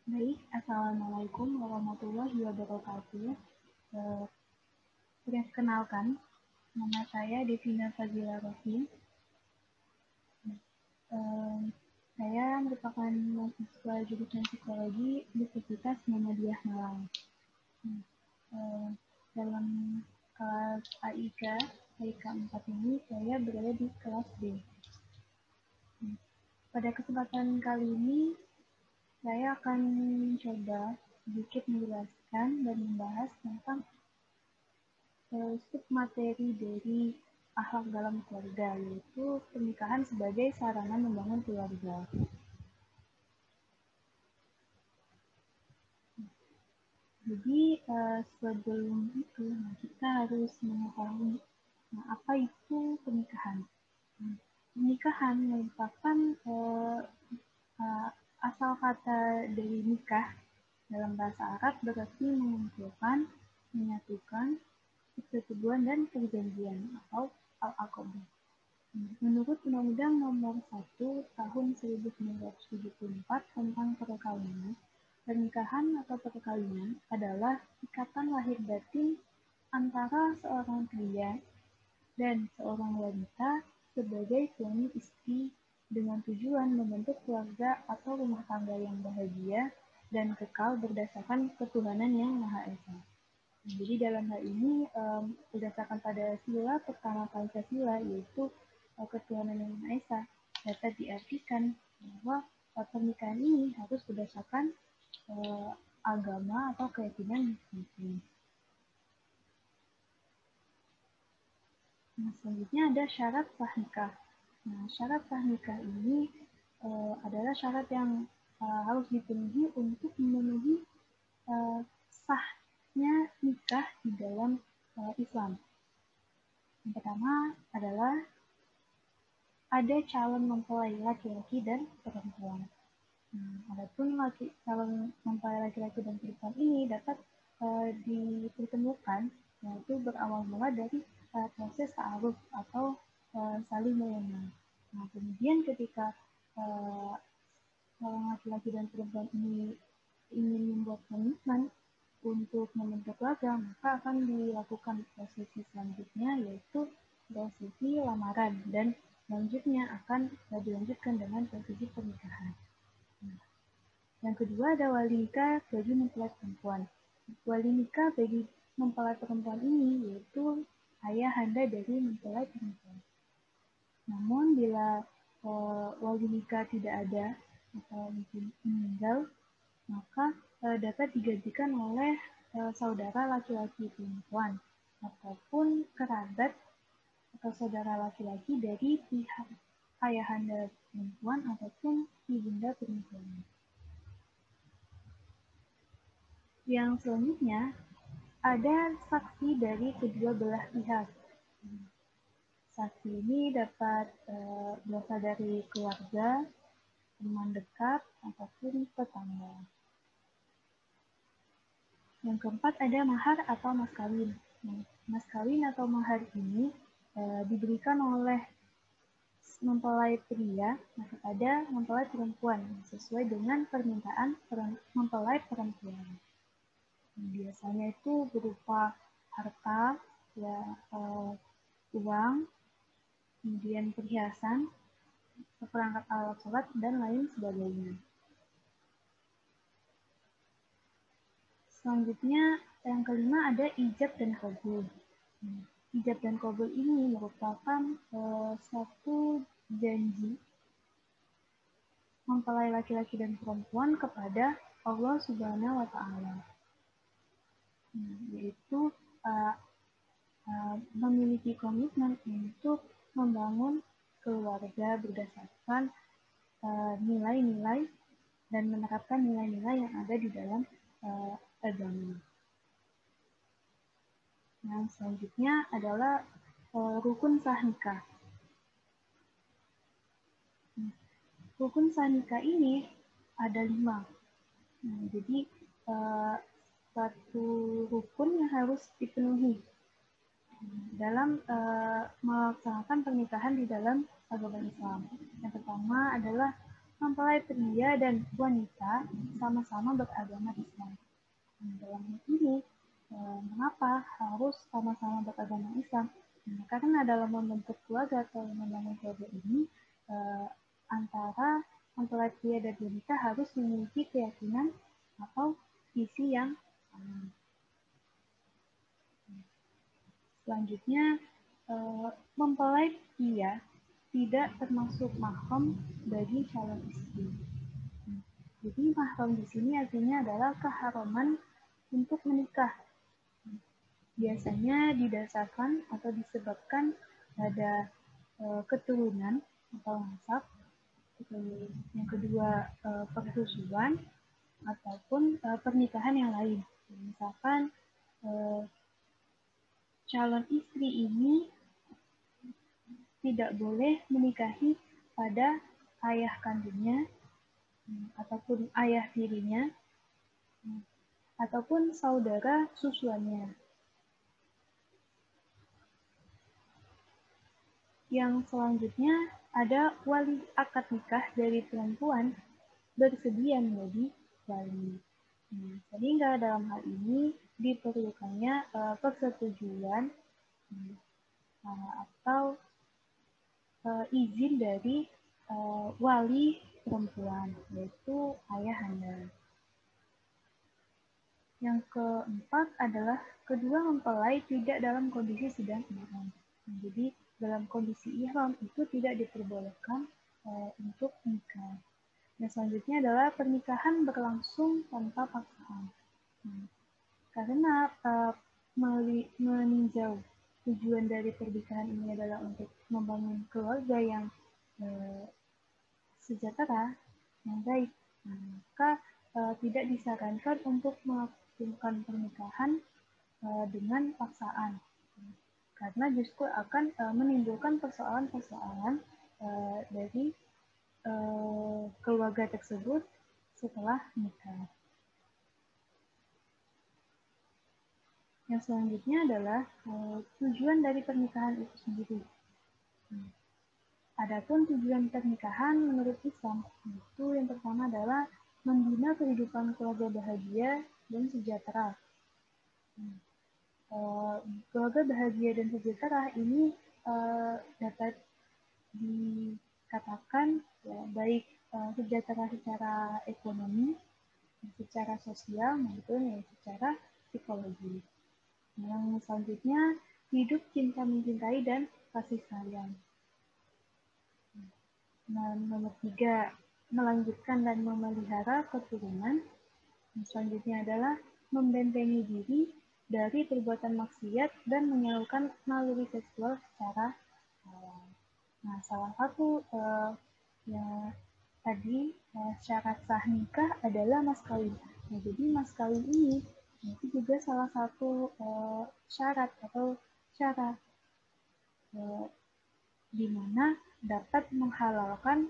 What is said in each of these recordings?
Baik, Assalamualaikum warahmatullahi wabarakatuh. Perkenalkan, nama saya Devina Fazila Rohim. Saya merupakan mahasiswa jurusan Psikologi Universitas Muhammadiyah Malang. Dalam kelas AIK 4 ini, saya berada di kelas B. Pada kesempatan kali ini, saya akan mencoba sedikit menjelaskan dan membahas tentang submateri dari akhlak dalam keluarga, yaitu pernikahan sebagai sarana membangun keluarga. Jadi sebelum itu kita harus mengetahui apa itu pernikahan. Pernikahan merupakan asal kata dari nikah dalam bahasa Arab berarti mengumpulkan, menyatukan, persetujuan dan perjanjian atau al-aqabah. Menurut Undang-Undang Nomor 1 Tahun 1974 tentang perkawinan, pernikahan atau perkawinan adalah ikatan lahir batin antara seorang pria dan seorang wanita sebagai suami istri dengan tujuan membentuk keluarga atau rumah tangga yang bahagia dan kekal berdasarkan ketuhanan yang Maha Esa. Jadi dalam hal ini berdasarkan pada sila pertama Pancasila, yaitu ketuhanan yang Maha Esa, dapat diartikan bahwa pernikahan ini harus berdasarkan agama atau keyakinan masing-masing. Nah, selanjutnya ada syarat sah nikah. Nah, syarat sah nikah ini adalah syarat yang harus dipenuhi untuk memenuhi sahnya nikah di dalam Islam. Yang pertama adalah ada calon mempelai laki-laki dan perempuan. Adapun calon mempelai laki-laki dan perempuan ini dapat dipertemukan, yaitu berawal mula dari proses ta'aruf atau saling mengenal. Nah, kemudian ketika calon laki-laki dan perempuan ini ingin membuat komitmen untuk membentuk keluarga, maka akan dilakukan prosesi selanjutnya, yaitu prosesi lamaran, dan selanjutnya akan dilanjutkan dengan prosesi pernikahan. Yang kedua ada wali nikah bagi mempelai perempuan. Wali nikah bagi mempelai perempuan ini yaitu ayahanda dari mempelai perempuan. Namun bila wali nikah tidak ada atau mungkin meninggal, maka dapat digantikan oleh saudara laki-laki perempuan ataupun kerabat atau saudara laki-laki dari pihak ayahanda perempuan ataupun ibunda perempuan. Yang selanjutnya ada saksi dari kedua belah pihak. Saksi ini dapat berasal dari keluarga, teman dekat, ataupun tetangga. Yang keempat ada mahar atau mas kawin. Mas kawin atau mahar ini diberikan oleh mempelai pria kepada mempelai perempuan sesuai dengan permintaan mempelai perempuan. Biasanya itu berupa harta, uang, kemudian perhiasan, perangkat alat sholat, dan lain sebagainya. Selanjutnya, yang kelima ada ijab dan qabul. Ijab dan qabul ini merupakan satu janji mempelai laki-laki dan perempuan kepada Allah Subhanahu wa Ta'ala, yaitu memiliki komitmen untuk membangun keluarga berdasarkan nilai-nilai dan menerapkan nilai-nilai yang ada di dalam agama. Nah, selanjutnya adalah rukun sah nikah. Rukun sah nikah ini ada 5. Jadi satu rukun yang harus dipenuhi dalam melaksanakan pernikahan di dalam agama Islam. Yang pertama adalah mempelai pria dan wanita sama-sama beragama Islam. Dalam hal ini, mengapa harus sama-sama beragama Islam? Karena dalam membentuk keluarga atau membangun keluarga ini, antara mempelai pria dan wanita harus memiliki keyakinan atau visi yang sama. Selanjutnya, mempelai pria tidak termasuk mahram bagi calon istri. Jadi mahram di sini artinya adalah keharaman untuk menikah. Biasanya didasarkan atau disebabkan pada keturunan atau nasab. Yang kedua, persusuan ataupun pernikahan yang lain. Misalkan calon istri ini tidak boleh menikahi pada ayah kandungnya ataupun ayah tirinya ataupun saudara susuannya. Yang selanjutnya ada wali akad nikah dari perempuan bersedia menjadi wali. Sehingga dalam hal ini diperlukannya persetujuan atau izin dari wali perempuan, yaitu ayahanda. Yang keempat adalah kedua mempelai tidak dalam kondisi sedang ihram. Jadi dalam kondisi ihram itu tidak diperbolehkan untuk nikah. Yang selanjutnya adalah pernikahan berlangsung tanpa paksaan. Karena meninjau tujuan dari pernikahan ini adalah untuk membangun keluarga yang sejahtera, yang baik, maka tidak disarankan untuk melakukan pernikahan dengan paksaan, karena justru akan menimbulkan persoalan-persoalan dari keluarga tersebut setelah nikah. Yang selanjutnya adalah tujuan dari pernikahan itu sendiri. Adapun tujuan pernikahan menurut Islam, itu yang pertama adalah membina kehidupan keluarga bahagia dan sejahtera. Keluarga bahagia dan sejahtera ini dapat dikatakan ya, baik sejahtera secara ekonomi, secara sosial, maupun ya, secara psikologi. Yang selanjutnya, hidup cinta mencintai dan kasih sayang. Nomor 3, melanjutkan dan memelihara keturunan. Selanjutnya adalah membentengi diri dari perbuatan maksiat dan menyalurkan naluri seksual secara halal. Nah, salah satu yang tadi syarat sah nikah adalah mas kawin. Nah, jadi mas kawin ini itu juga salah satu syarat atau cara di mana dapat menghalalkan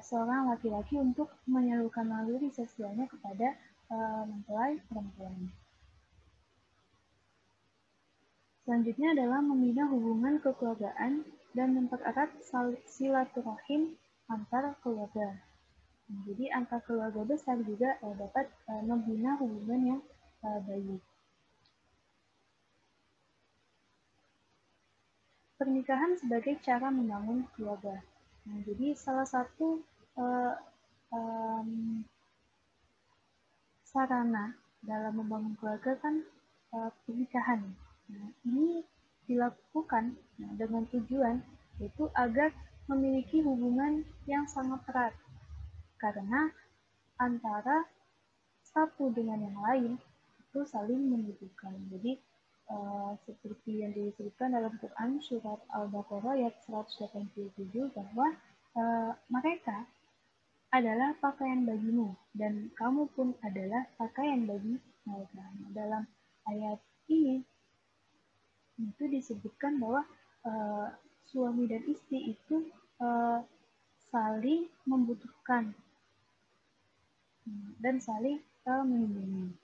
seorang laki-laki untuk menyalurkan naluri seksualnya kepada mempelai perempuan. Selanjutnya adalah membina hubungan kekeluargaan dan mempererat silaturahim antar keluarga. Jadi antar keluarga besar juga dapat membina hubungan yang baik. Pernikahan sebagai cara membangun keluarga. Nah, jadi salah satu sarana dalam membangun keluarga kan pernikahan. Nah, ini dilakukan dengan tujuan yaitu agar memiliki hubungan yang sangat erat, karena antara satu dengan yang lain itu saling membutuhkan. Jadi seperti yang disebutkan dalam Quran surat Al-Baqarah ayat 187 bahwa mereka adalah pakaian bagimu dan kamu pun adalah pakaian bagi mereka. Dalam ayat ini itu disebutkan bahwa suami dan istri itu saling membutuhkan dan saling melindungi.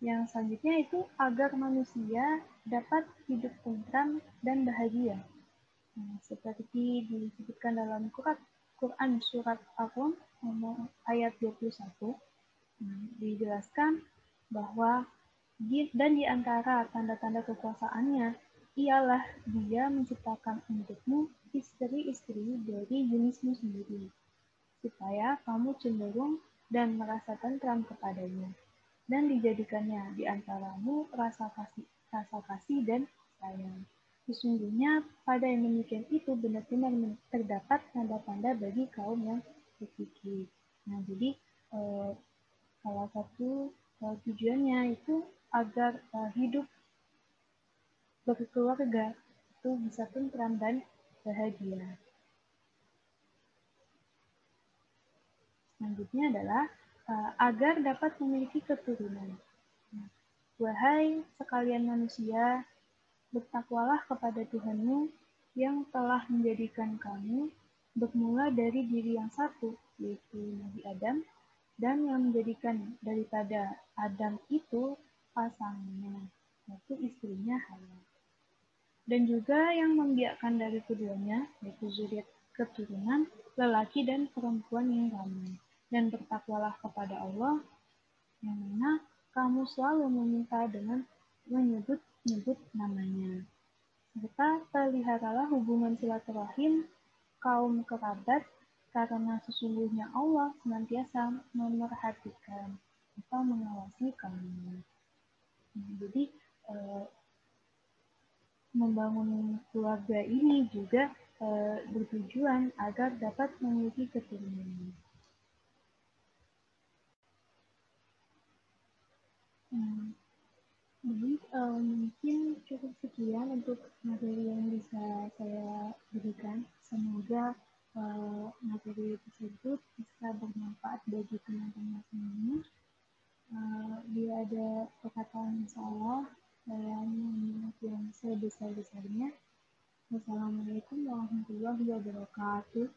Yang selanjutnya itu agar manusia dapat hidup tentram dan bahagia. Nah, seperti disebutkan dalam Quran surat Ar-Rum ayat 21, dijelaskan bahwa dan di antara tanda-tanda kekuasaannya ialah Dia menciptakan untukmu istri-istri dari jenismu sendiri, supaya kamu cenderung dan merasa tentram kepadanya, dan dijadikannya di antaramu rasa kasih dan sayang. Sesungguhnya pada yang demikian itu benar-benar terdapat tanda-tanda bagi kaum yang berpikir. Nah, jadi salah satu tujuannya itu agar hidup berkeluarga itu bisa tentram dan bahagia. Selanjutnya adalah agar dapat memiliki keturunan. Nah, wahai sekalian manusia, bertakwalah kepada Tuhanmu yang telah menjadikan kamu bermula dari diri yang satu, yaitu Nabi Adam, dan yang menjadikan daripada Adam itu pasangannya, yaitu istrinya Hawa. Dan juga yang membiakkan dari keduanya, yaitu zuriat keturunan, lelaki dan perempuan yang ramai. Dan bertakwalah kepada Allah, yang mana kamu selalu meminta dengan menyebut-nyebut namanya. Serta peliharalah hubungan silaturahim kaum kerabat, karena sesungguhnya Allah senantiasa memerhatikan atau mengawasi kamu. Nah, jadi membangun keluarga ini juga bertujuan agar dapat memiliki keturunan. Jadi mungkin cukup sekian untuk materi yang bisa saya berikan. Semoga materi tersebut bisa bermanfaat bagi teman-teman semuanya. Bila ada perkataan yang salah, saya mohon yang sebesar-besarnya. Wassalamualaikum warahmatullahi wabarakatuh.